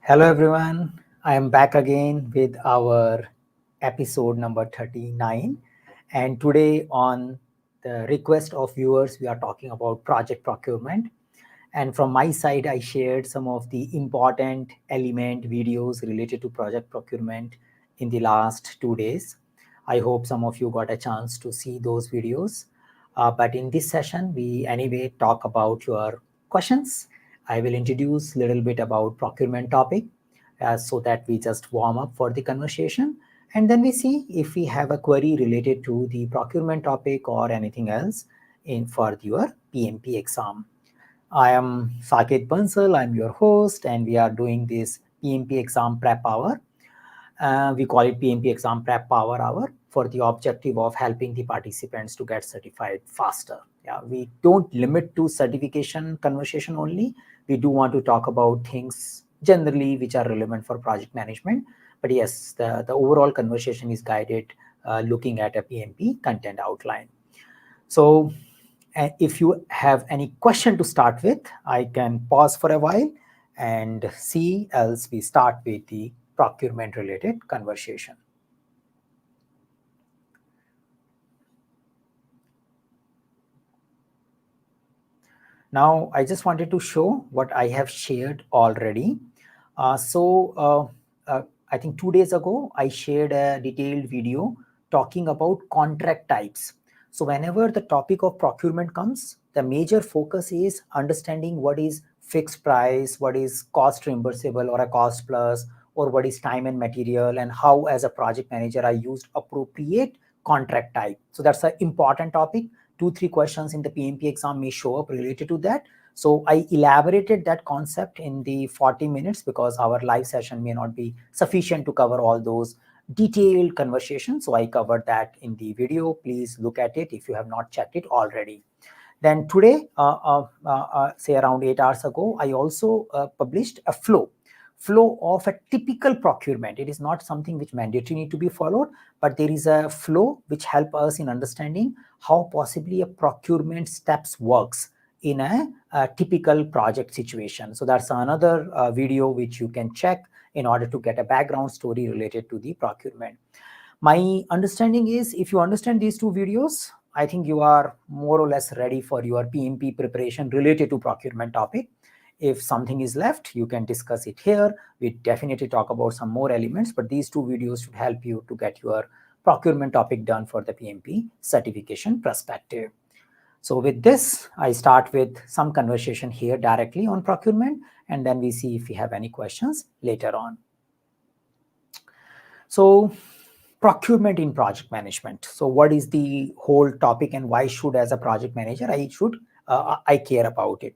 Hello everyone, I am back again with our episode number 39, and today on the request of viewers we are talking about project procurement. And from my side I shared some of the important element videos related to project procurement in the last 2 days. I hope some of you got a chance to see those videos. But in this session we anyway talk about your questions. I will introduce a little bit about procurement topic so that we just warm up for the conversation, and then we see if we have a query related to the procurement topic or anything else in for your PMP exam. I am Saket Bansal, I'm your host, and we are doing this PMP exam prep hour. We call it PMP exam prep power hour for the objective of helping the participants to get certified faster. Yeah, we don't limit to certification conversation only. We do want to talk about things generally which are relevant for project management. But yes, the overall conversation is guided looking at a PMP content outline. So if you have any question to start with, I can pause for a while and see, else we start with the procurement related conversation. Now, I just wanted to show what I have shared already. I think 2 days ago, I shared a detailed video talking about contract types. So whenever the topic of procurement comes, the major focus is understanding what is fixed price, what is cost reimbursable or a cost plus, or what is time and material, and how as a project manager I used appropriate contract type. So that's an important topic. 2-3 questions in the PMP exam may show up related to that. So I elaborated that concept in the 40 minutes because our live session may not be sufficient to cover all those detailed conversations. So I covered that in the video. Please look at it if you have not checked it already. Then today, say around 8 hours ago, I also published a flow of a typical procurement. It is not something which mandatory need to be followed, but there is a flow which help us in understanding how possibly a procurement steps works in a typical project situation. So that's another video which you can check in order to get a background story related to the procurement. My understanding is if you understand these two videos, I think you are more or less ready for your PMP preparation related to procurement topic. If something is left, you can discuss it here. We definitely talk about some more elements, but these two videos should help you to get your procurement topic done for the PMP certification perspective. So with this, I start with some conversation here directly on procurement, and then we see if we have any questions later on. So procurement in project management. So what is the whole topic and why should as a project manager I care about it?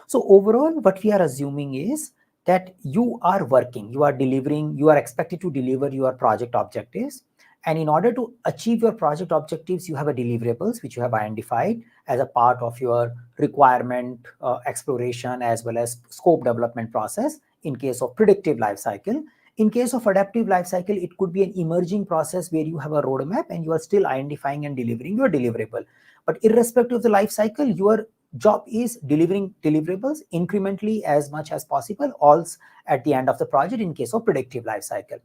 So overall, what we are assuming is that you are working, you are delivering, you are expected to deliver your project objectives. And in order to achieve your project objectives, you have a deliverables which you have identified as a part of your requirement exploration as well as scope development process in case of predictive life cycle. In case of adaptive life cycle, it could be an emerging process where you have a roadmap and you are still identifying and delivering your deliverable. But irrespective of the life cycle, your job is delivering deliverables incrementally as much as possible, all at the end of the project in case of predictive life cycle.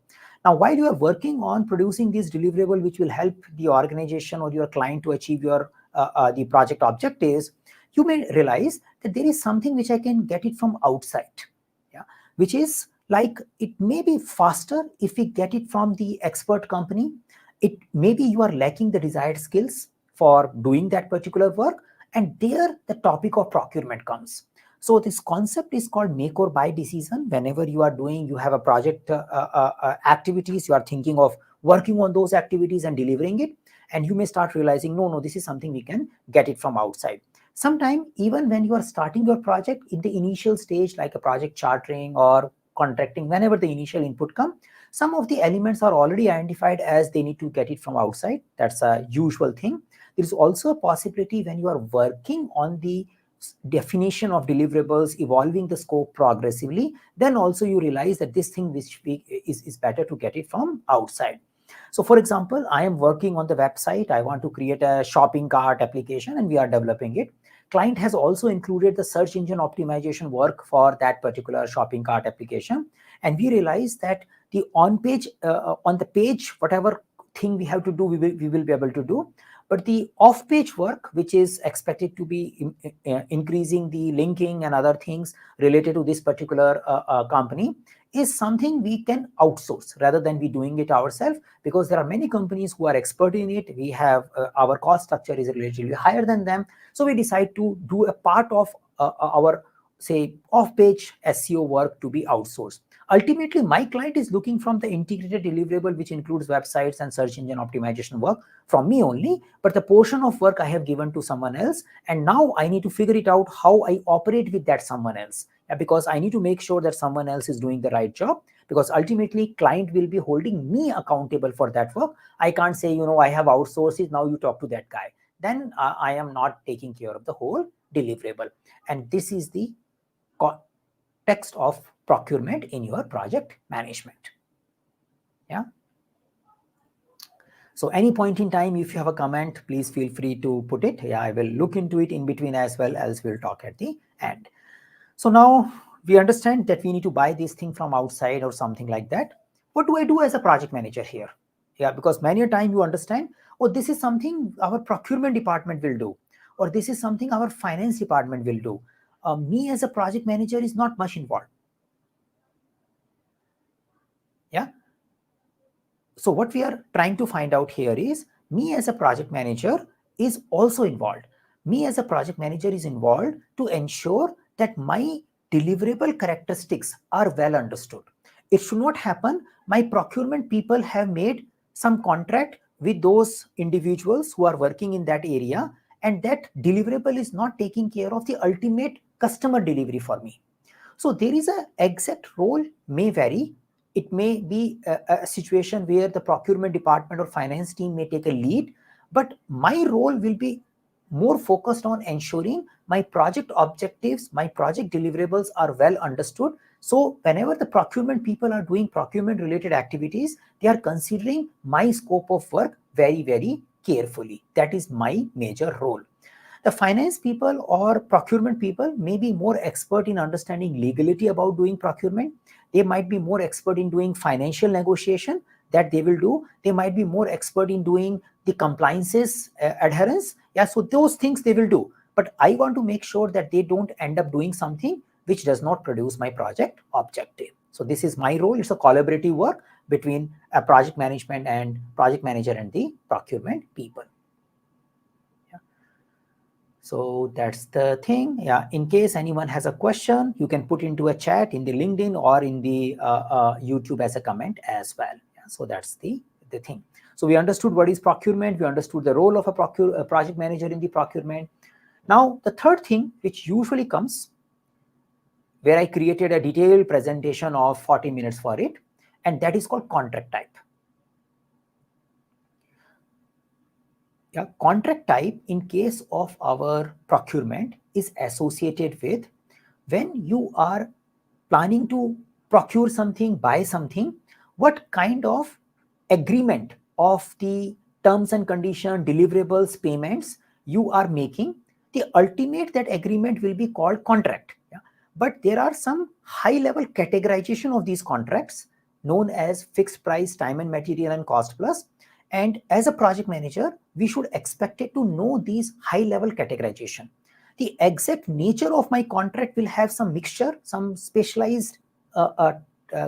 Now, while you are working on producing these deliverable, which will help the organization or your client to achieve your the project objectives, you may realize that there is something which I can get it from outside, yeah, which is like it may be faster if we get it from the expert company. It maybe you are lacking the desired skills for doing that particular work, and there the topic of procurement comes. So this concept is called make or buy decision. Whenever you are doing, you have a project activities, you are thinking of working on those activities and delivering it, and you may start realizing, no, this is something we can get it from outside. Sometime even when you are starting your project in the initial stage, like a project chartering or contracting, whenever the initial input come, some of the elements are already identified as they need to get it from outside. That's a usual thing. There is also a possibility when you are working on the definition of deliverables, evolving the scope progressively, then also you realize that this thing which is better to get it from outside. So for example, I am working on the website. I want to create a shopping cart application and we are developing it. Client has also included the search engine optimization work for that particular shopping cart application. And we realized that the on the page, whatever thing we have to do, we will be able to do. But the off-page work, which is expected to be increasing the linking and other things related to this particular company, is something we can outsource rather than we doing it ourselves, because there are many companies who are expert in it. We have our cost structure is relatively higher than them. So we decide to do a part of our, say, off-page SEO work to be outsourced. Ultimately, my client is looking from the integrated deliverable, which includes websites and search engine optimization work from me only, but the portion of work I have given to someone else, and now I need to figure it out how I operate with that someone else, because I need to make sure that someone else is doing the right job, because ultimately client will be holding me accountable for that work. I can't say, I have outsourced it, now you talk to that guy. Then I am not taking care of the whole deliverable. And this is the context of procurement in your project management. Yeah. So any point in time, if you have a comment, please feel free to put it. Yeah, I will look into it in between as well, as we'll talk at the end. So now we understand that we need to buy this thing from outside or something like that. What do I do as a project manager here? Yeah, because many a time you understand, oh, this is something our procurement department will do, or this is something our finance department will do. Me as a project manager is not much involved. Yeah. So what we are trying to find out here is, me as a project manager is also involved. Me as a project manager is involved to ensure that my deliverable characteristics are well understood. It should not happen my procurement people have made some contract with those individuals who are working in that area, and that deliverable is not taking care of the ultimate customer delivery for me. So there is a exact role may vary. It may be a situation where the procurement department or finance team may take a lead, but my role will be more focused on ensuring my project objectives, my project deliverables are well understood. So whenever the procurement people are doing procurement related activities, they are considering my scope of work very, very carefully. That is my major role. The finance people or procurement people may be more expert in understanding legality about doing procurement. They might be more expert in doing financial negotiation that they will do. They might be more expert in doing the compliances adherence. Yeah, so those things they will do. But I want to make sure that they don't end up doing something which does not produce my project objective. So this is my role. It's a collaborative work between a project management and project manager and the procurement people. So that's the thing. Yeah, in case anyone has a question, you can put into a chat in the LinkedIn or in the YouTube as a comment as well. Yeah, so that's the thing. So we understood what is procurement. We understood the role of a project manager in the procurement. Now, the third thing which usually comes, where I created a detailed presentation of 40 minutes for it, and that is called contract type. Yeah, contract type in case of our procurement is associated with when you are planning to procure something, buy something, what kind of agreement of the terms and condition, deliverables, payments you are making. The ultimate that agreement will be called contract. Yeah? But there are some high level categorization of these contracts known as fixed price, time and material, and cost plus. And as a project manager, we should expect it to know these high level categorization. The exact nature of my contract will have some mixture, some specialized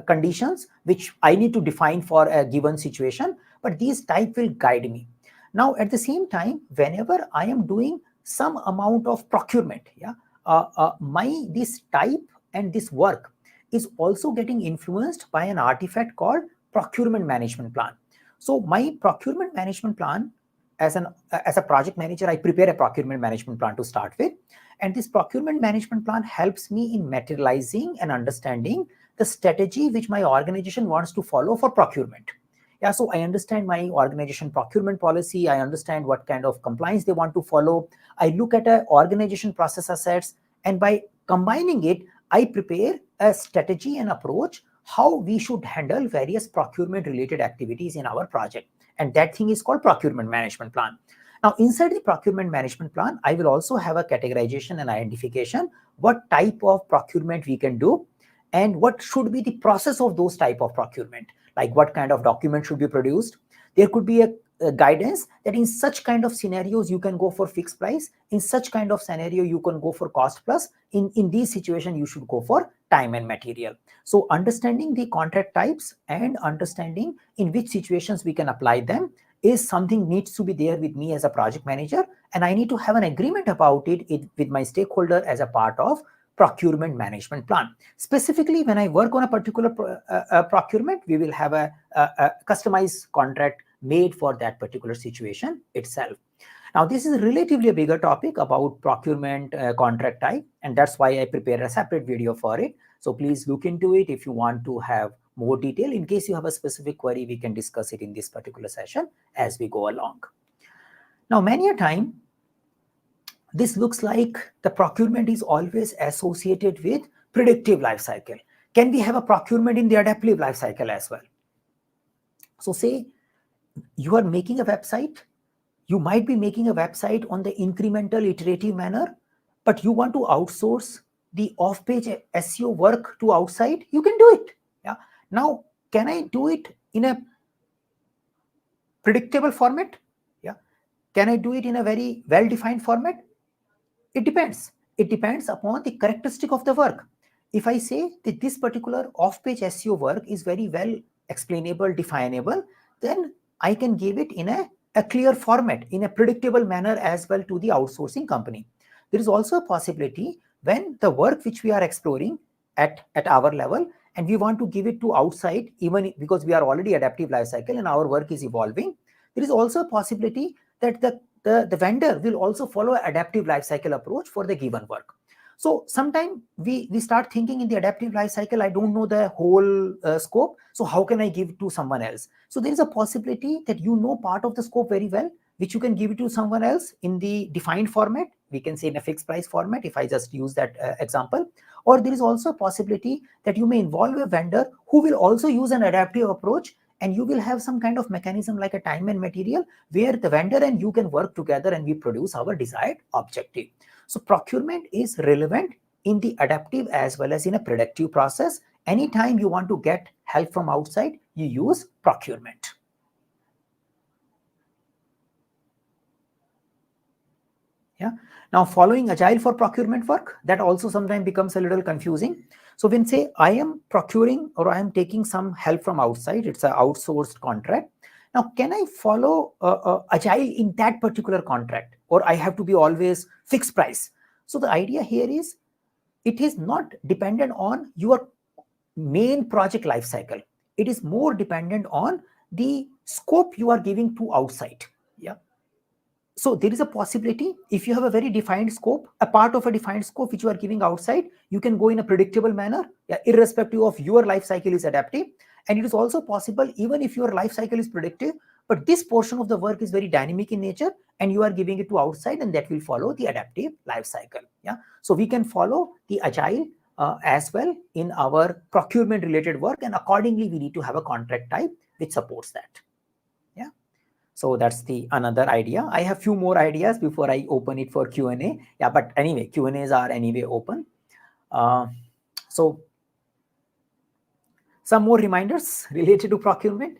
conditions which I need to define for a given situation, but these type will guide me. Now, at the same time, whenever I am doing some amount of procurement, yeah, this type and this work is also getting influenced by an artifact called procurement management plan. So my procurement management plan, as a project manager, I prepare a procurement management plan to start with. And this procurement management plan helps me in materializing and understanding the strategy which my organization wants to follow for procurement. Yeah, so I understand my organization procurement policy. I understand what kind of compliance they want to follow. I look at an organization process assets, and by combining it, I prepare a strategy and approach how we should handle various procurement related activities in our project. And that thing is called procurement management plan. Now, inside the procurement management plan, I will also have a categorization and identification, what type of procurement we can do and what should be the process of those type of procurement, like what kind of document should be produced. There could be a guidance that in such kind of scenarios you can go for fixed price, in such kind of scenario you can go for cost plus, in these situations you should go for time and material. So understanding the contract types and understanding in which situations we can apply them is something needs to be there with me as a project manager, and I need to have an agreement about it with my stakeholder as a part of procurement management plan. Specifically, when I work on a particular procurement, we will have a customized contract made for that particular situation itself. Now, this is relatively a bigger topic about procurement contract type, and that's why I prepared a separate video for it. So please look into it if you want to have more detail. In case you have a specific query, we can discuss it in this particular session as we go along. Now, many a time, this looks like the procurement is always associated with predictive life cycle. Can we have a procurement in the adaptive life cycle as well? So say you are making a website, you might be making a website on the incremental iterative manner, but you want to outsource the off-page SEO work to outside, you can do it. Yeah. Now, can I do it in a predictable format? Yeah. Can I do it in a very well-defined format? It depends. It depends upon the characteristic of the work. If I say that this particular off-page SEO work is very well explainable, definable, then I can give it in a clear format, in a predictable manner as well to the outsourcing company. There is also a possibility when the work which we are exploring at our level and we want to give it to outside, even because we are already adaptive lifecycle and our work is evolving, there is also a possibility that the vendor will also follow an adaptive lifecycle approach for the given work. So sometimes we start thinking in the adaptive lifecycle, I don't know the whole scope, so how can I give it to someone else? So there is a possibility that you know part of the scope very well, which you can give it to someone else in the defined format. We can say in a fixed price format, if I just use that example. Or there is also a possibility that you may involve a vendor who will also use an adaptive approach, and you will have some kind of mechanism like a time and material where the vendor and you can work together and we produce our desired objective. So procurement is relevant in the adaptive as well as in a predictive process. Anytime you want to get help from outside, you use procurement. Yeah. Now, following Agile for procurement work, that also sometimes becomes a little confusing. So when say I am procuring or I am taking some help from outside, it's an outsourced contract. Now, can I follow Agile in that particular contract, or I have to be always fixed price? So the idea here is it is not dependent on your main project life cycle. It is more dependent on the scope you are giving to outside. Yeah. So there is a possibility if you have a very defined scope, a part of a defined scope which you are giving outside, you can go in a predictable manner, irrespective of your life cycle is adaptive. And it is also possible even if your life cycle is predictive, but this portion of the work is very dynamic in nature and you are giving it to outside, and that will follow the adaptive life cycle. Yeah. So we can follow the Agile as well in our procurement related work, and accordingly we need to have a contract type which supports that. Yeah. So that's the another idea. I have few more ideas before I open it for Q&A. Yeah, but anyway, Q&As are anyway open. So some more reminders related to procurement.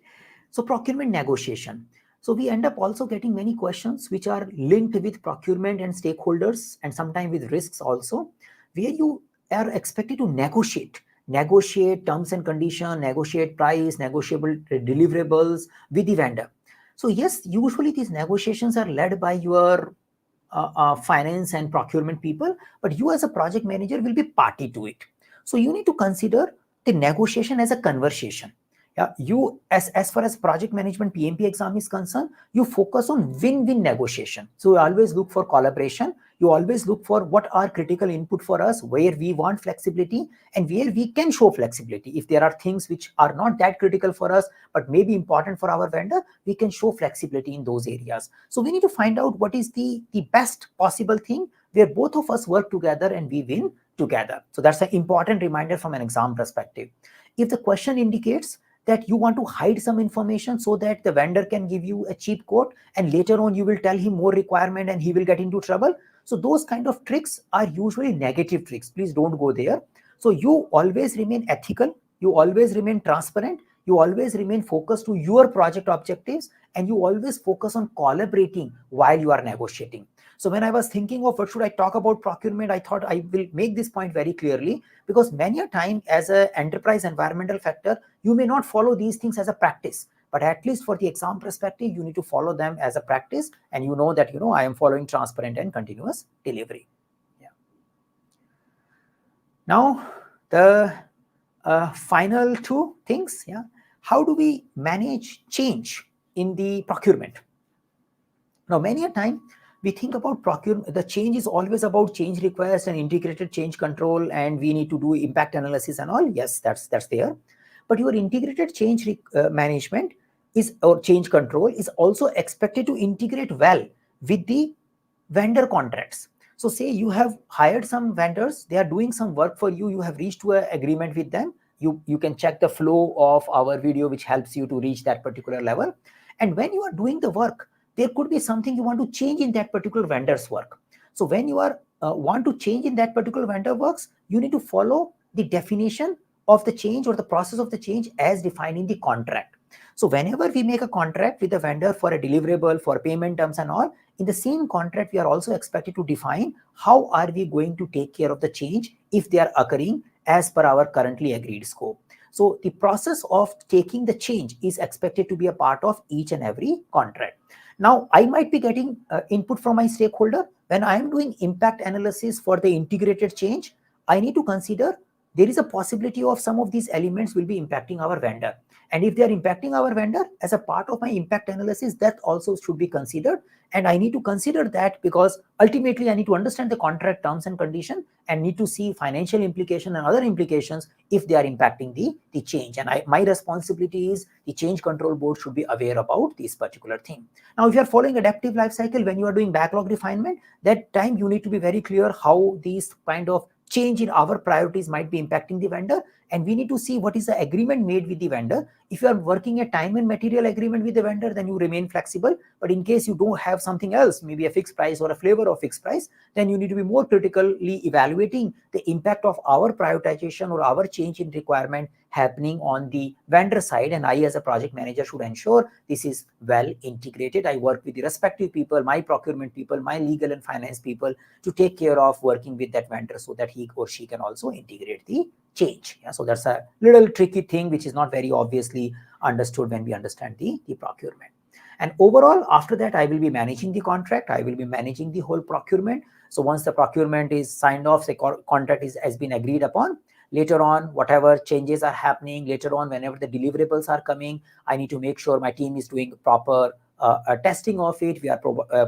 So procurement negotiation. So we end up also getting many questions which are linked with procurement and stakeholders, and sometimes with risks also, where you are expected to negotiate terms and conditions, negotiate price, negotiable deliverables with the vendor. So yes, usually these negotiations are led by your finance and procurement people, but you as a project manager will be party to it. So you need to consider the negotiation as a conversation. Yeah, you as far as project management PMP exam is concerned, you focus on win-win negotiation. So you always look for collaboration. You always look for what are critical input for us, where we want flexibility and where we can show flexibility. If there are things which are not that critical for us, but may be important for our vendor, we can show flexibility in those areas. So we need to find out what is the best possible thing where both of us work together and we win together. So that's an important reminder from an exam perspective. If the question indicates that you want to hide some information so that the vendor can give you a cheap quote, and later on you will tell him more requirement and he will get into trouble. So those kind of tricks are usually negative tricks. Please don't go there. So you always remain ethical, you always remain transparent, you always remain focused to your project objectives, and you always focus on collaborating while you are negotiating. So when I was thinking of what should I talk about procurement, I thought I will make this point very clearly, because many a time as an enterprise environmental factor, you may not follow these things as a practice, but at least for the exam perspective, you need to follow them as a practice, and you know that, I am following transparent and continuous delivery. Yeah. Now, the final two things, how do we manage change in the procurement? Now, many a time we think about procurement, the change is always about change request and integrated change control, and we need to do impact analysis and all. Yes, that's there. But your integrated change management or change control is also expected to integrate well with the vendor contracts. So say you have hired some vendors, they are doing some work for you, you have reached to an agreement with them. You can check the flow of our video, which helps you to reach that particular level. And when you are doing the work, there could be something you want to change in that particular vendor's work. So when you are want to change in that particular vendor works, you need to follow the definition of the change or the process of the change as defined in the contract. So whenever we make a contract with a vendor for a deliverable, for payment terms and all, in the same contract, we are also expected to define how are we going to take care of the change if they are occurring as per our currently agreed scope. So the process of taking the change is expected to be a part of each and every contract. Now, I might be getting input from my stakeholder. When I am doing impact analysis for the integrated change, I need to consider there is a possibility of some of these elements will be impacting our vendor. And if they are impacting our vendor, as a part of my impact analysis, that also should be considered. And I need to consider that because ultimately I need to understand the contract terms and condition and need to see financial implication and other implications if they are impacting the change. And my responsibility is the change control board should be aware about this particular thing. Now, if you are following adaptive life cycle, when you are doing backlog refinement, that time you need to be very clear how these kind of change in our priorities might be impacting the vendor, and we need to see what is the agreement made with the vendor. If you are working a time and material agreement with the vendor, then you remain flexible. But in case you don't have something else, maybe a fixed price or a flavor of fixed price, then you need to be more critically evaluating the impact of our prioritization or our change in requirement happening on the vendor side. And I, as a project manager, should ensure this is well integrated. I work with the respective people, my procurement people, my legal and finance people, to take care of working with that vendor so that he or she can also integrate the change. So that's a little tricky thing which is not very obviously understood when we understand the procurement. And overall, after that, I will be managing the contract. I will be managing the whole procurement. So once the procurement is signed off, the contract has been agreed upon. Later on, whatever changes are happening, later on, whenever the deliverables are coming, I need to make sure my team is doing proper testing of it. We are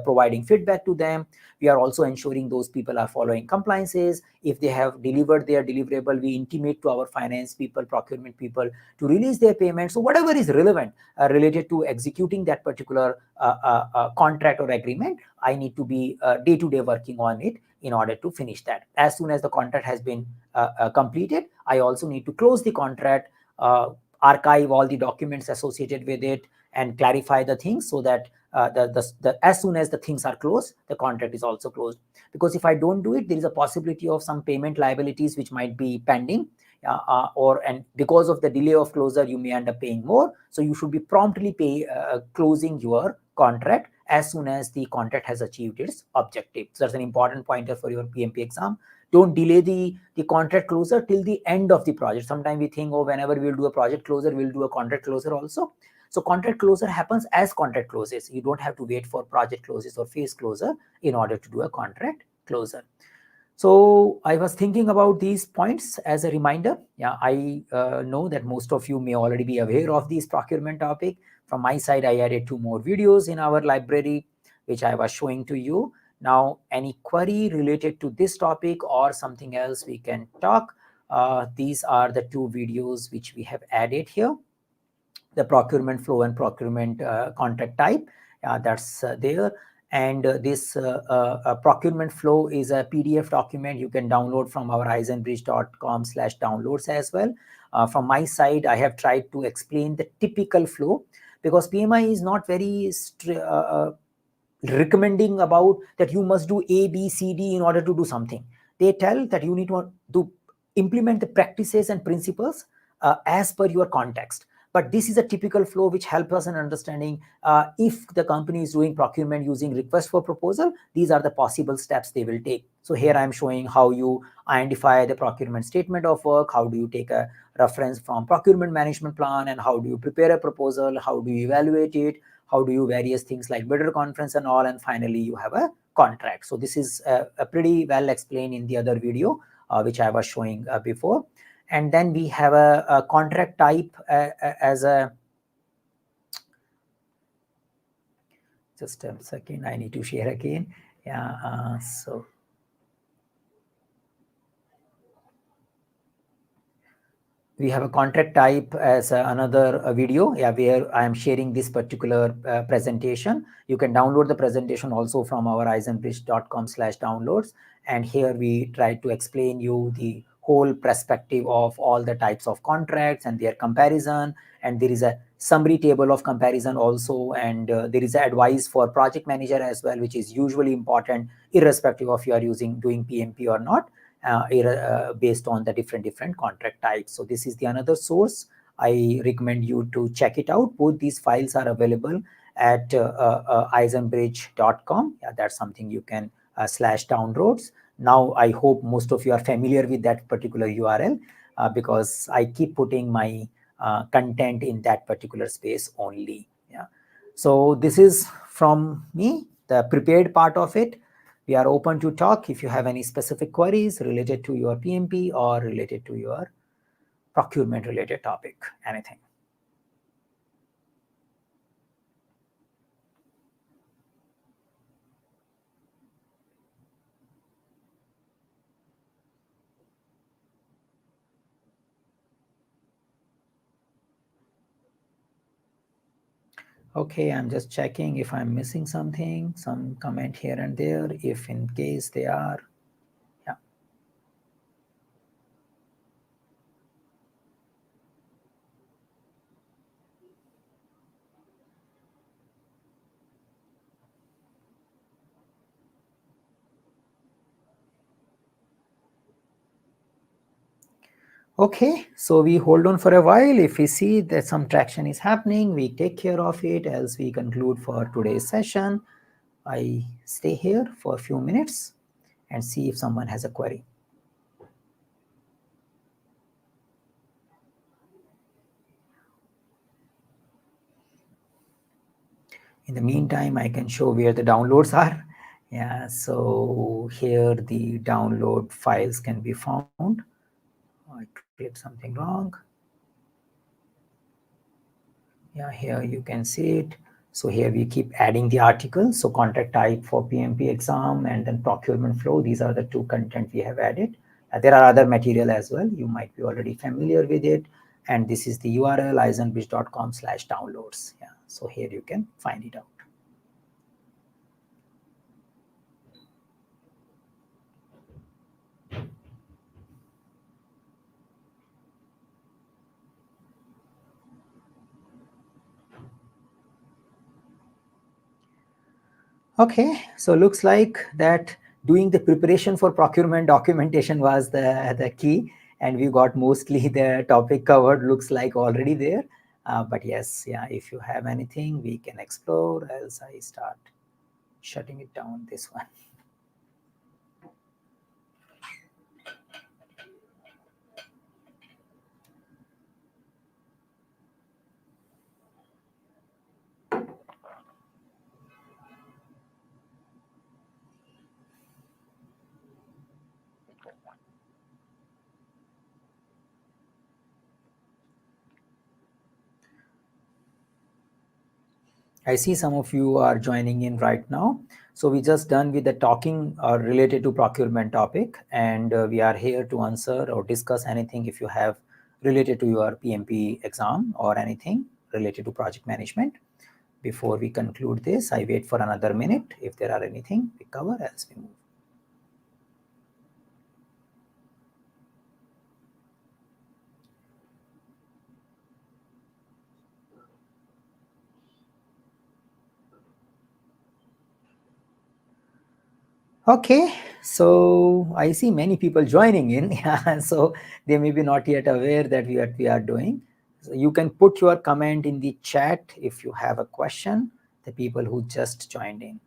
providing feedback to them. We are also ensuring those people are following compliances. If they have delivered their deliverable, we intimate to our finance people, procurement people to release their payment. So whatever is relevant related to executing that particular contract or agreement, I need to be day-to-day working on it in order to finish that. As soon as the contract has been completed, I also need to close the contract, archive all the documents associated with it, and clarify the things so that as soon as the things are closed, the contract is also closed. Because if I don't do it, there is a possibility of some payment liabilities which might be pending, and because of the delay of closure, you may end up paying more. So you should be promptly closing your contract as soon as the contract has achieved its objective. So that's an important pointer for your PMP exam. Don't delay the contract closure till the end of the project. Sometimes we think, oh, whenever we'll do a project closure, we'll do a contract closure also. So contract closure happens as contract closes. You don't have to wait for project closes or phase closure in order to do a contract closure. So I was thinking about these points as a reminder. I know that most of you may already be aware of this procurement topic. From my side, I added 2 more videos in our library, which I was showing to you. Now, any query related to this topic or something else we can talk. These are the 2 videos which we have added here. The procurement flow and procurement contract type, that's there. And this procurement flow is a PDF document you can download from our eisenbridge.com/downloads as well. From my side, I have tried to explain the typical flow, because PMI is not very recommending about that you must do A, B, C, D in order to do something. They tell that you need to implement the practices and principles as per your context. But this is a typical flow which helps us in understanding if the company is doing procurement using request for proposal, these are the possible steps they will take. So here I am showing how you identify the procurement statement of work, how do you take a reference from procurement management plan, and how do you prepare a proposal, how do you evaluate it, how do you various things like bidder conference and all, and finally you have a contract. So this is a pretty well explained in the other video which I was showing before. And then we have a contract type as a, just a second, I need to share again. Yeah, so we have a contract type as another video, yeah, where I am sharing this particular presentation. You can download the presentation also from our eisenbridge.com/downloads. And here we try to explain you the whole perspective of all the types of contracts and their comparison. And there is a summary table of comparison also. And there is advice for project manager as well, which is usually important irrespective of you are doing PMP or not. Based on the different contract types. So this is the another source. I recommend you to check it out. Both these files are available at eisenbridge.com. Yeah, that's something you can /downloads. Now I hope most of you are familiar with that particular URL because I keep putting my content in that particular space only. Yeah. So this is from me, the prepared part of it. We are open to talk if you have any specific queries related to your PMP or related to your procurement related topic, anything. Okay, I'm just checking if I'm missing something, some comment here and there, if in case they are. Yeah. Okay, so we hold on for a while. If we see that some traction is happening, we take care of it as we conclude for today's session. I stay here for a few minutes and see if someone has a query. In the meantime, I can show where the downloads are. Yeah, so here the download files can be found. I clicked something wrong. Yeah, here you can see it. So here we keep adding the articles. So contract type for PMP exam and then procurement flow. These are the two content we have added. There are other material as well. You might be already familiar with it. And this is the URL eisenbridge.com/downloads. Yeah, so here you can find it out. Okay, so looks like that doing the preparation for procurement documentation was the key, and we got mostly the topic covered, looks like already there. But yes, yeah, if you have anything, we can explore, else I start shutting it down, this one. I see some of you are joining in right now. So we just done with the talking related to procurement topic, and we are here to answer or discuss anything if you have related to your PMP exam or anything related to project management. before we conclude this. I wait for another minute. If there are anything, we cover as we move. Okay, so I see many people joining in. Yeah, so they may be not yet aware that we are doing. So you can put your comment in the chat if you have a question, the people who just joined in.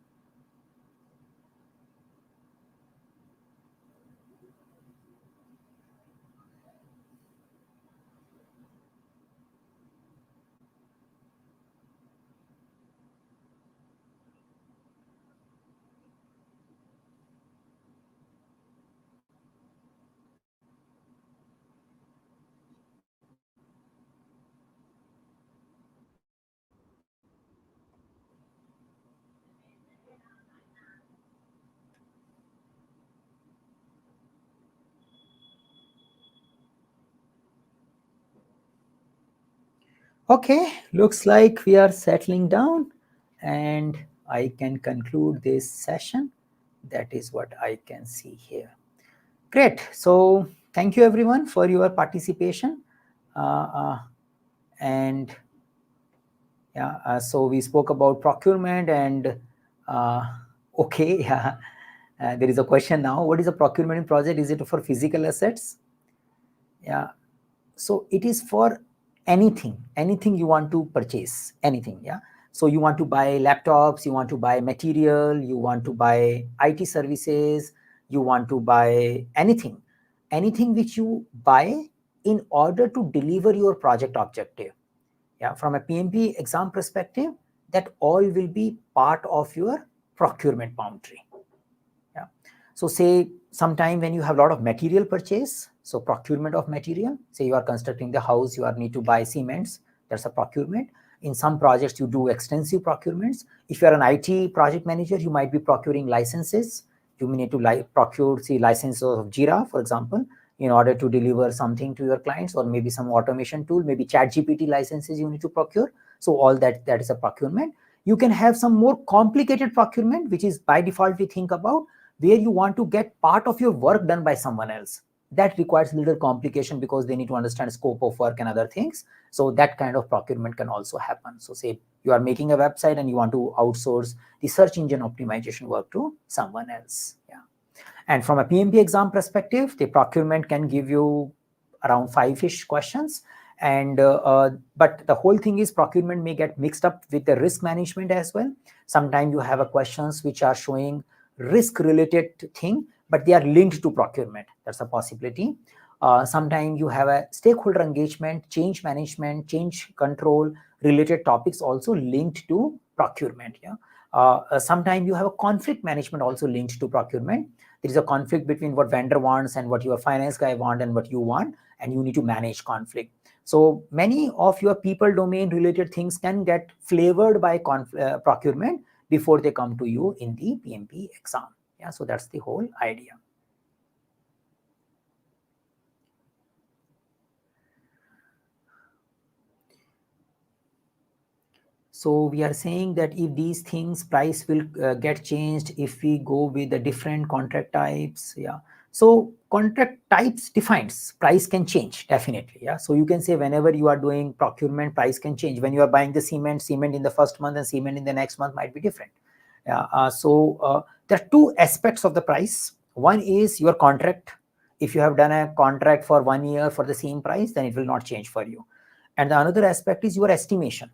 Okay, looks like we are settling down and I can conclude this session. That is what I can see here. Great. So thank you everyone for your participation. And yeah, so we spoke about procurement and okay, yeah. There is a question now. What is a procurement project? Is it for physical assets? Yeah. So it is for anything you want to purchase, anything. Yeah. So you want to buy laptops, you want to buy material, you want to buy IT services, you want to buy anything which you buy in order to deliver your project objective. Yeah, from a PMP exam perspective, that all will be part of your procurement boundary. Yeah. So say sometime when you have a lot of material purchase, so procurement of material, say you are constructing the house, you are need to buy cements, that's a procurement. In some projects, you do extensive procurements. If you are an IT project manager, you might be procuring licenses. You may need to procure, say, licenses of Jira, for example, in order to deliver something to your clients, or maybe some automation tool, maybe ChatGPT licenses you need to procure. So all that is a procurement. You can have some more complicated procurement, which is by default we think about, where you want to get part of your work done by someone else. That requires little complication because they need to understand scope of work and other things. So that kind of procurement can also happen. So say you are making a website and you want to outsource the search engine optimization work to someone else. Yeah. And from a PMP exam perspective, the procurement can give you around 5-ish questions. And but the whole thing is procurement may get mixed up with the risk management as well. Sometimes you have a questions which are showing risk related thing, but they are linked to procurement. That's a possibility. Sometimes you have a stakeholder engagement, change management, change control related topics also linked to procurement. Yeah. Sometimes you have a conflict management also linked to procurement. There is a conflict between what vendor wants and what your finance guy want and what you want, and you need to manage conflict. So many of your people domain related things can get flavored by procurement before they come to you in the PMP exam. Yeah, so that's the whole idea. So we are saying that if these things, price will get changed if we go with the different contract types. Yeah. So contract types defines price can change definitely. Yeah. So you can say whenever you are doing procurement, price can change. When you are buying the cement in the first month and cement in the next month might be different. Yeah. So there are two aspects of the price. One is your contract. If you have done a contract for 1 year for the same price, then it will not change for you. And the another aspect is your estimation.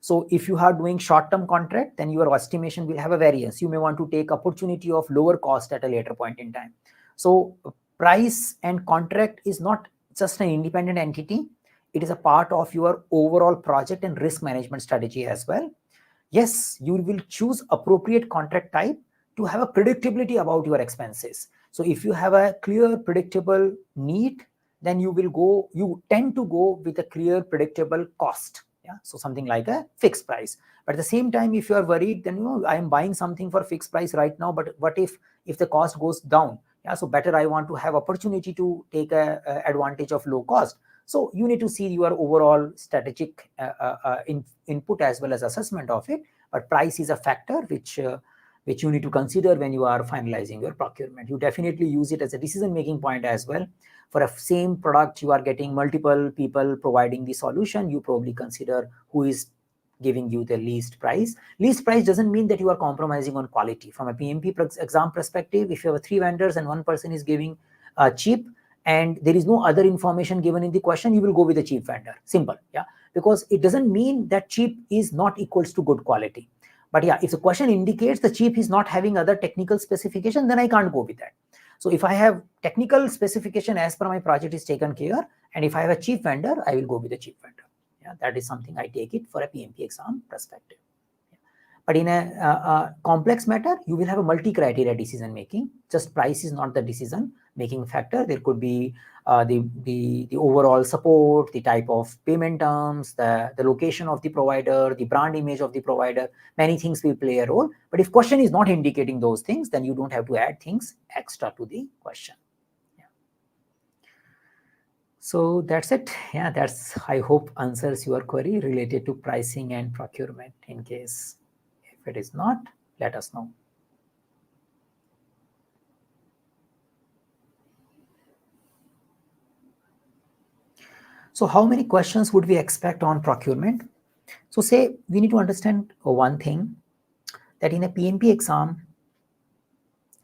So if you are doing short-term contract, then your estimation will have a variance. You may want to take opportunity of lower cost at a later point in time. So price and contract is not just an independent entity. It is a part of your overall project and risk management strategy as well. Yes, you will choose appropriate contract type to have a predictability about your expenses. So if you have a clear, predictable need, then you tend to go with a clear, predictable cost. Yeah, so something like a fixed price. But at the same time, if you are worried, then I am buying something for fixed price right now, but what if the cost goes down? Yeah, so better I want to have opportunity to take a advantage of low cost. So you need to see your overall strategic input as well as assessment of it. But price is a factor which you need to consider when you are finalizing your procurement. You definitely use it as a decision making point as well. For a same product, you are getting multiple people providing the solution. You probably consider who is giving you the least price. Least price doesn't mean that you are compromising on quality. From a PMP exam perspective, if you have 3 vendors and one person is giving cheap and there is no other information given in the question, you will go with a cheap vendor. Simple, yeah. Because it doesn't mean that cheap is not equals to good quality. But yeah, if the question indicates the cheap is not having other technical specification, then I can't go with that. So if I have technical specification as per my project is taken care, and if I have a cheap vendor, I will go with a cheap vendor. Yeah, that is something I take it for a PMP exam perspective. But in a complex matter, you will have a multi-criteria decision making. Just price is not the decision making factor. There could be the overall support, the type of payment terms, the location of the provider, the brand image of the provider. Many things will play a role. But if question is not indicating those things, then you don't have to add things extra to the question. Yeah. So that's it. Yeah, that's, I hope, answers your query related to pricing and procurement. In case if it is not, let us know. So how many questions would we expect on procurement? So say we need to understand one thing, that in a PMP exam,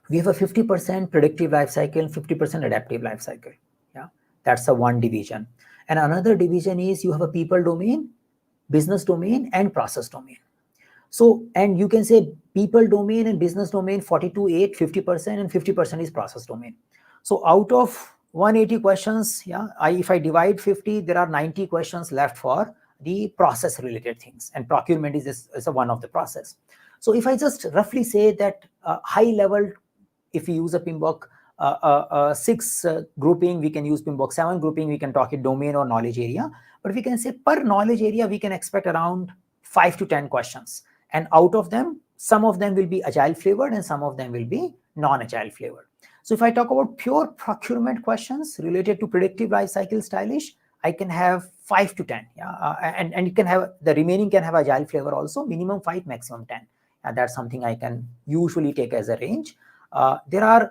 we have a 50% predictive life cycle, 50% adaptive life cycle. Yeah, that's a one division. And another division is you have a people domain, business domain, and process domain. So, and you can say people domain and business domain 42-8, 50%, and 50% is process domain. So out of 180 questions, yeah, if I divide 50, there are 90 questions left for the process related things, and procurement is a one of the process. So if I just roughly say that high level, if we use a PMBOK 6 grouping, we can use PMBOK 7 grouping, we can talk it domain or knowledge area, but we can say per knowledge area, we can expect around 5 to 10 questions. And out of them, some of them will be agile flavored and some of them will be non-agile flavored. So if I talk about pure procurement questions related to predictive life cycle stylish, I can have 5 to 10. Yeah, and you can have the remaining can have agile flavor also, minimum 5, maximum 10. And that's something I can usually take as a range. The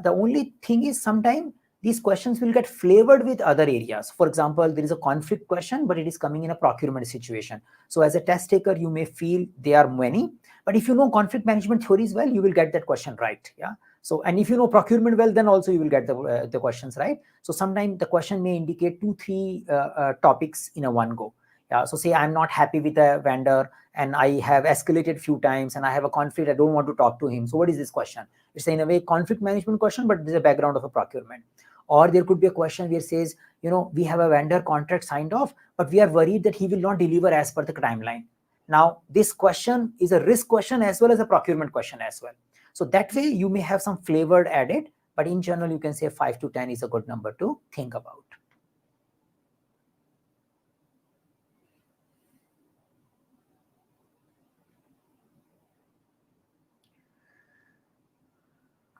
only thing is sometimes these questions will get flavored with other areas. For example, there is a conflict question, but it is coming in a procurement situation. So as a test taker, you may feel there are many, but if you know conflict management theories well, you will get that question right. Yeah. So, and if you know procurement well, then also you will get the questions right. So sometimes the question may indicate 2-3 topics in a one go. Yeah. So say I'm not happy with a vendor and I have escalated few times and I have a conflict, I don't want to talk to him. So what is this question? It's in a way conflict management question, but there's a background of a procurement. Or there could be a question where it says, you know, we have a vendor contract signed off, but we are worried that he will not deliver as per the timeline. Now, this question is a risk question as well as a procurement question as well. So that way you may have some flavored added, but in general, you can say 5 to 10 is a good number to think about.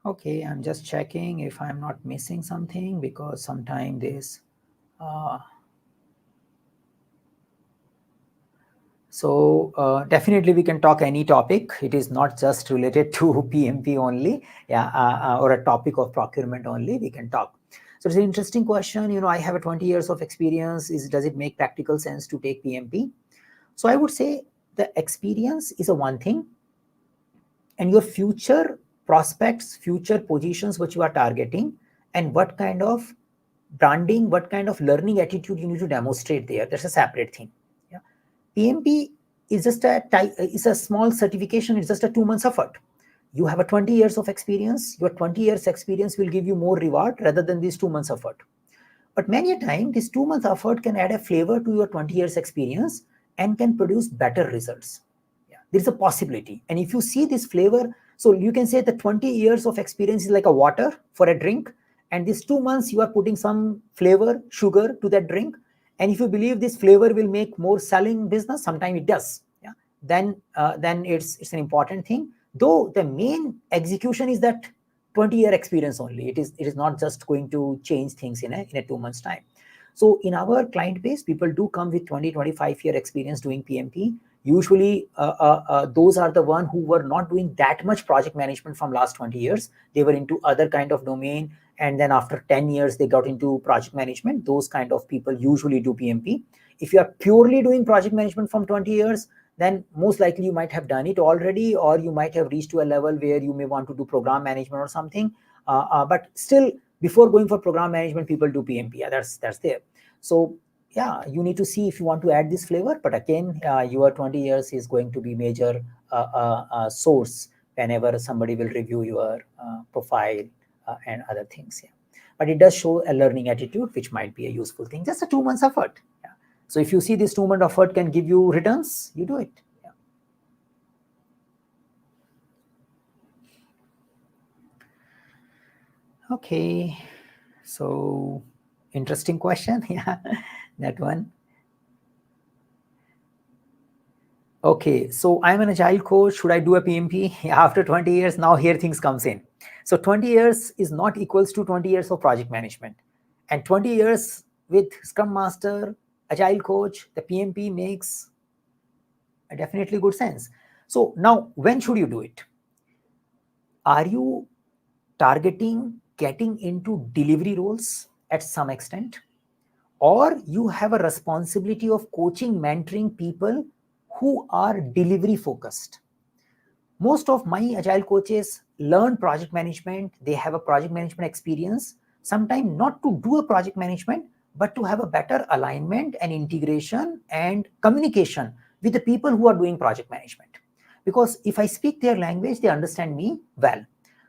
Okay, I'm just checking if I'm not missing something, because sometimes this. Definitely we can talk any topic. It is not just related to PMP only, yeah, or a topic of procurement only. We can talk. So it's an interesting question. You know, I have a 20 years of experience. Does it make practical sense to take PMP? So I would say the experience is a one thing, and your future prospects, future positions which you are targeting, and what kind of branding, what kind of learning attitude you need to demonstrate there, that's a separate thing. Yeah. PMP is just a small certification. It's just a 2 months effort. You have a 20 years of experience. Your 20 years experience will give you more reward rather than this 2 months effort. But many a time, this 2 months effort can add a flavor to your 20 years experience and can produce better results. Yeah. There's a possibility. And if you see this flavor, so you can say the 20 years of experience is like a water for a drink. And these 2 months, you are putting some flavor, sugar to that drink. And if you believe this flavor will make more selling business, sometimes it does. Yeah. Then it's an important thing. Though the main execution is that 20-year experience only. It is not just going to change things in a 2 months time. So in our client base, people do come with 20-25-year experience doing PMP. Usually those are the one who were not doing that much project management from last 20 years. They were into other kind of domain, and then after 10 years they got into project management. Those kind of people usually do PMP. If you are purely doing project management from 20 years, then most likely you might have done it already, or you might have reached to a level where you may want to do program management or something. But still, before going for program management, people do PMP. Yeah, that's there. So yeah, you need to see if you want to add this flavor. But again, your 20 years is going to be major source whenever somebody will review your profile and other things. Yeah. But it does show a learning attitude, which might be a useful thing. Just a 2 months effort. Yeah. So if you see this 2 month effort can give you returns, you do it. Yeah. Okay. So interesting question. Yeah, that one. Okay, so I'm an agile coach. Should I do a PMP? After 20 years, now here things comes in. So 20 years is not equals to 20 years of project management. And 20 years with Scrum Master, agile coach, the PMP makes a definitely good sense. So now, when should you do it? Are you targeting getting into delivery roles at some extent? Or you have a responsibility of coaching, mentoring people who are delivery focused? Most of my agile coaches learn project management. They have a project management experience, sometimes not to do a project management, but to have a better alignment and integration and communication with the people who are doing project management. Because if I speak their language, they understand me well.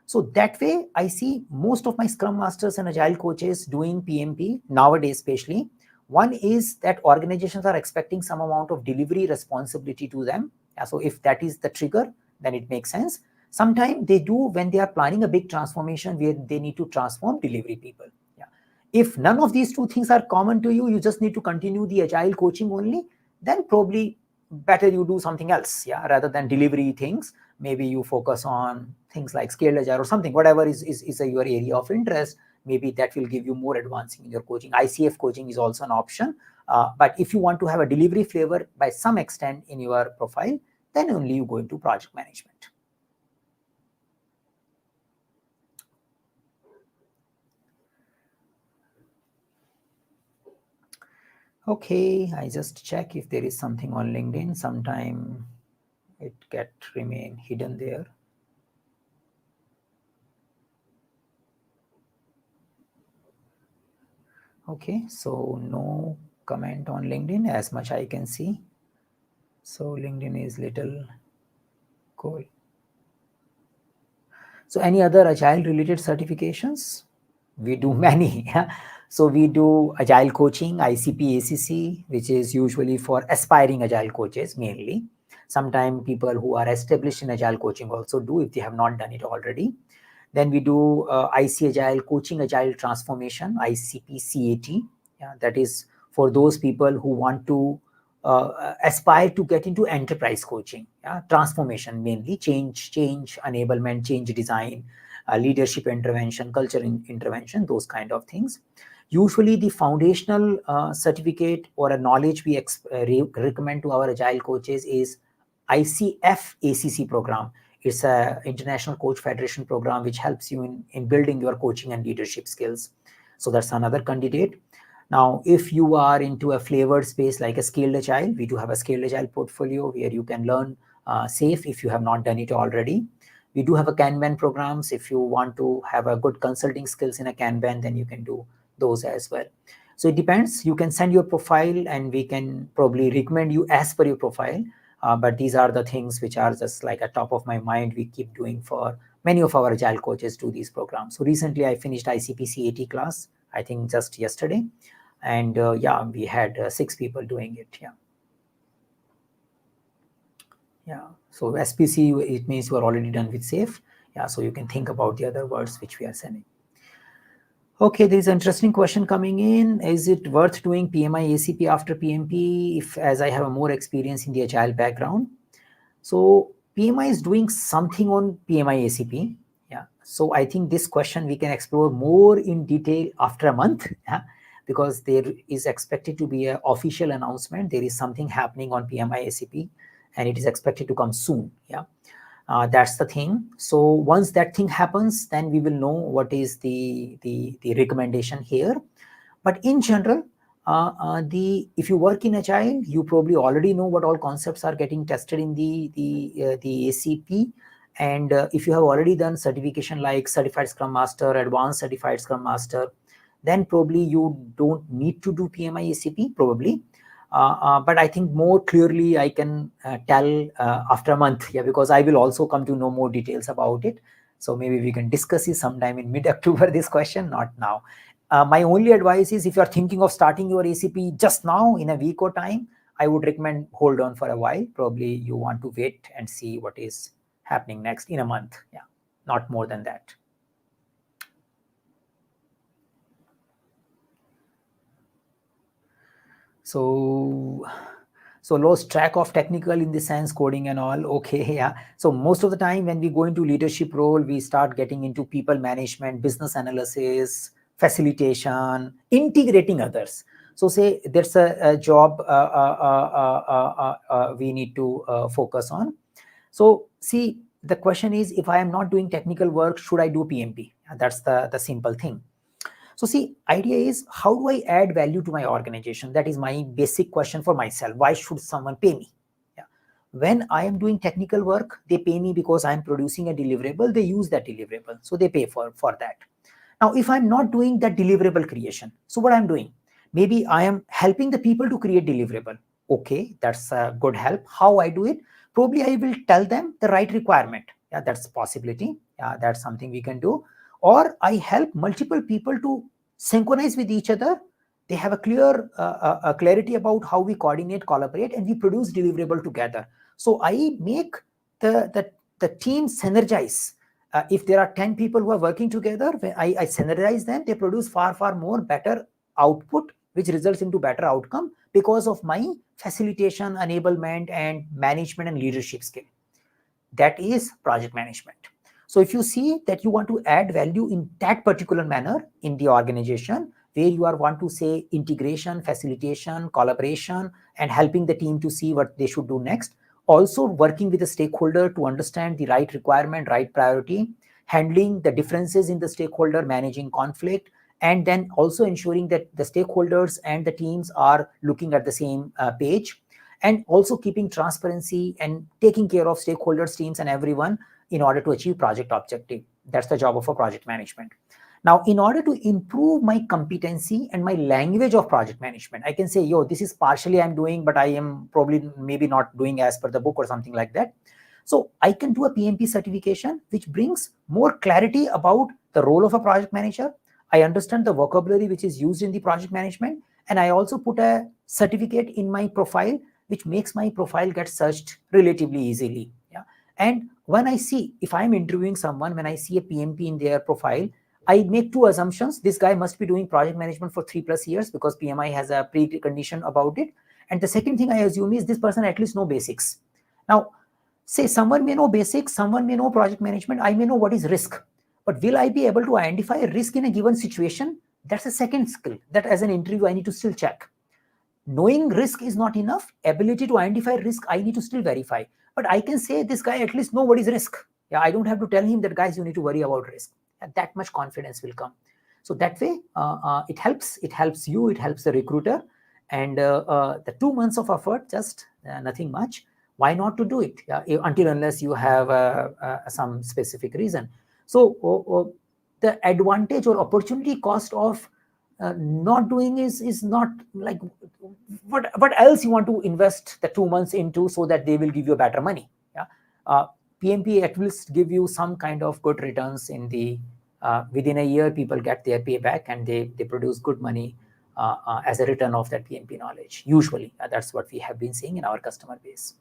So that way, I see most of my Scrum Masters and Agile coaches doing PMP nowadays, especially. One is that organizations are expecting some amount of delivery responsibility to them. So if that is the trigger, then it makes sense. Sometimes they do when they are planning a big transformation where they need to transform delivery people. Yeah. If none of these two things are common to you, you just need to continue the Agile coaching only, then probably better you do something else, yeah, rather than delivery things. Maybe you focus on things like scaled agile or something, whatever is your area of interest. Maybe that will give you more advancing in your coaching. ICF coaching is also an option. But if you want to have a delivery flavor by some extent in your profile, then only you go into project management. Okay, I just check if there is something on LinkedIn. Sometime it remain hidden there. Okay, so no comment on LinkedIn as much I can see. So LinkedIn is little cool. So any other agile related certifications? We do many. So we do agile coaching, ICP, ACC, which is usually for aspiring agile coaches mainly. Sometimes people who are established in agile coaching also do if they have not done it already. Then we do IC Agile, Coaching Agile Transformation, ICP CAT. Yeah, that is for those people who want to aspire to get into enterprise coaching, yeah, transformation mainly, change enablement, change design, leadership intervention, culture intervention, those kind of things. Usually the foundational certificate or a knowledge we recommend to our agile coaches is ICF ACC program. It's an International Coach Federation program which helps you in building your coaching and leadership skills. So that's another candidate. Now, if you are into a flavored space like a scaled agile, we do have a scaled agile portfolio where you can learn SAFe if you have not done it already. We do have a Kanban programs. If you want to have a good consulting skills in a Kanban, then you can do those as well. So it depends. You can send your profile and we can probably recommend you as per your profile. But these are the things which are just like at top of my mind. We keep doing for many of our agile coaches do these programs. So recently I finished ICP CAT class, I think just yesterday. And yeah, we had 6 people doing it. Yeah. Yeah. So SPC, it means you are already done with SAFe. Yeah. So you can think about the other words which we are sending. Okay, there's an interesting question coming in. Is it worth doing PMI-ACP after PMP if as I have a more experience in the agile background? So PMI is doing something on PMI-ACP. Yeah. So I think this question we can explore more in detail after a month, because there is expected to be an official announcement. There is something happening on PMI-ACP, and it is expected to come soon. That's the thing. So once that thing happens, then we will know what is the recommendation here. But in general, if you work in Agile, you probably already know what all concepts are getting tested in the ACP. And if you have already done certification like Certified Scrum Master, Advanced Certified Scrum Master, then probably you don't need to do PMI-ACP, probably. But I think more clearly I can tell after a month, because I will also come to know more details about it. So maybe we can discuss it sometime in mid-October, this question, not now. My only advice is, if you are thinking of starting your ACP just now in a week or time, I would recommend hold on for a while. Probably you want to wait and see what is happening next in a month. Not more than that. So lost track of technical in the sense coding and all. Okay, so most of the time when we go into leadership role, we start getting into people management, business analysis, facilitation, integrating others. So say there's a job we need to focus on. So see, the question is, if I am not doing technical work, should I do PMP? That's the simple thing. So see, idea is, how do I add value to my organization? That is my basic question for myself. Why should someone pay me? When I am doing technical work, they pay me because I am producing a deliverable. They use that deliverable, so they pay for that. Now, if I'm not doing that deliverable creation, so what I'm doing? Maybe I am helping the people to create deliverable. Okay, that's a good help. How I do it? Probably I will tell them the right requirement. That's a possibility. That's something we can do. Or I help multiple people to synchronize with each other. They have a clear clarity about how we coordinate, collaborate, and we produce deliverable together. So I make the team synergize. If there are 10 people who are working together, I synergize them, they produce far more better output, which results into better outcome because of my facilitation, enablement, and management and leadership skill. That is project management. So if you see that you want to add value in that particular manner in the organization, where you want to say integration, facilitation, collaboration, and helping the team to see what they should do next, also working with the stakeholder to understand the right requirement, right priority, handling the differences in the stakeholder, managing conflict, and then also ensuring that the stakeholders and the teams are looking at the same page, and also keeping transparency and taking care of stakeholders, teams, and everyone in order to achieve project objective. That's the job of a project management. Now, in order to improve my competency and my language of project management, I can say, this is partially I'm doing, but I am probably maybe not doing as per the book or something like that. So I can do a PMP certification, which brings more clarity about the role of a project manager. I understand the vocabulary which is used in the project management, and I also put a certificate in my profile, which makes my profile get searched relatively easily. And when I see, if I'm interviewing someone, when I see a PMP in their profile, I make two assumptions. This guy must be doing project management for 3+ years, because PMI has a precondition about it. And the second thing I assume is this person at least know basics. Now, say someone may know basics, someone may know project management, I may know what is risk. But will I be able to identify a risk in a given situation? That's a second skill that as an interview I need to still check. Knowing risk is not enough. Ability to identify risk, I need to still verify. But I can say this guy at least know what is risk. I don't have to tell him that, guys, you need to worry about risk. That much confidence will come. So that way, it helps. It helps you. It helps the recruiter. And the 2 months of effort, just nothing much. Why not to do it? Until unless you have some specific reason. So the advantage or opportunity cost of not doing is not like what else you want to invest the 2 months into so that they will give you better money. PMP at least give you some kind of good returns in the within a year. People get their payback and they produce good money as a return of that PMP knowledge. Usually that's what we have been seeing in our customer base.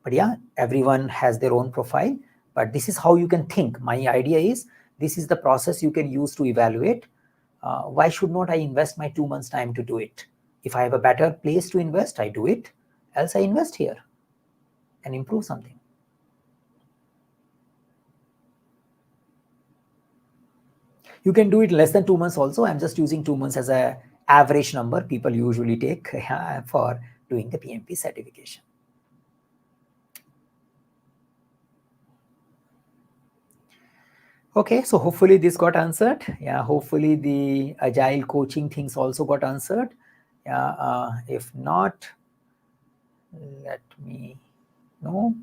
But everyone has their own profile, but this is how you can think. My idea is, this is the process you can use to evaluate. Why should not I invest my 2 months time to do it? If I have a better place to invest, I do it. Else I invest here and improve something. You can do it less than 2 months also. I'm just using 2 months as a average number people usually take for doing the PMP certification. Okay, so hopefully this got answered. Yeah, hopefully the agile coaching things also got answered. Yeah, if not, let me know.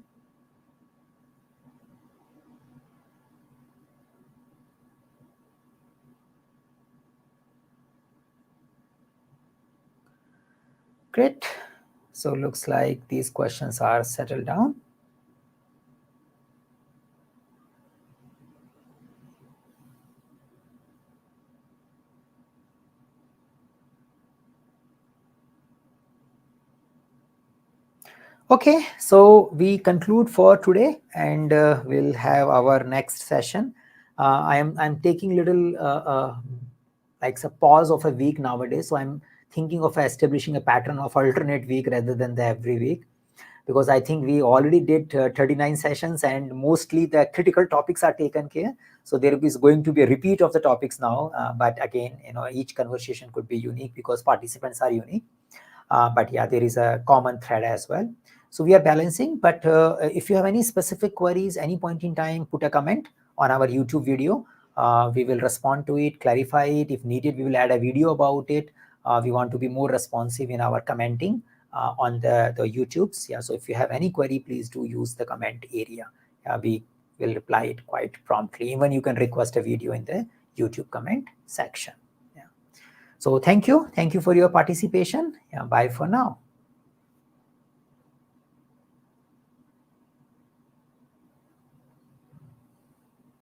Great. So looks like these questions are settled down. Okay, so we conclude for today, and we'll have our next session. I'm taking little like a pause of a week nowadays, so I'm thinking of establishing a pattern of alternate week rather than the every week, because I think we already did 39 sessions and mostly the critical topics are taken care. So there is going to be a repeat of the topics now, but again, each conversation could be unique because participants are unique. But yeah, there is a common thread as well. So we are balancing, but if you have any specific queries, any point in time, put a comment on our YouTube video. We will respond to it, clarify it. If needed, we will add a video about it. We want to be more responsive in our commenting on the YouTubes. Yeah, so if you have any query, please do use the comment area. We will reply it quite promptly. Even you can request a video in the YouTube comment section. So thank you for your participation. Yeah, bye for now.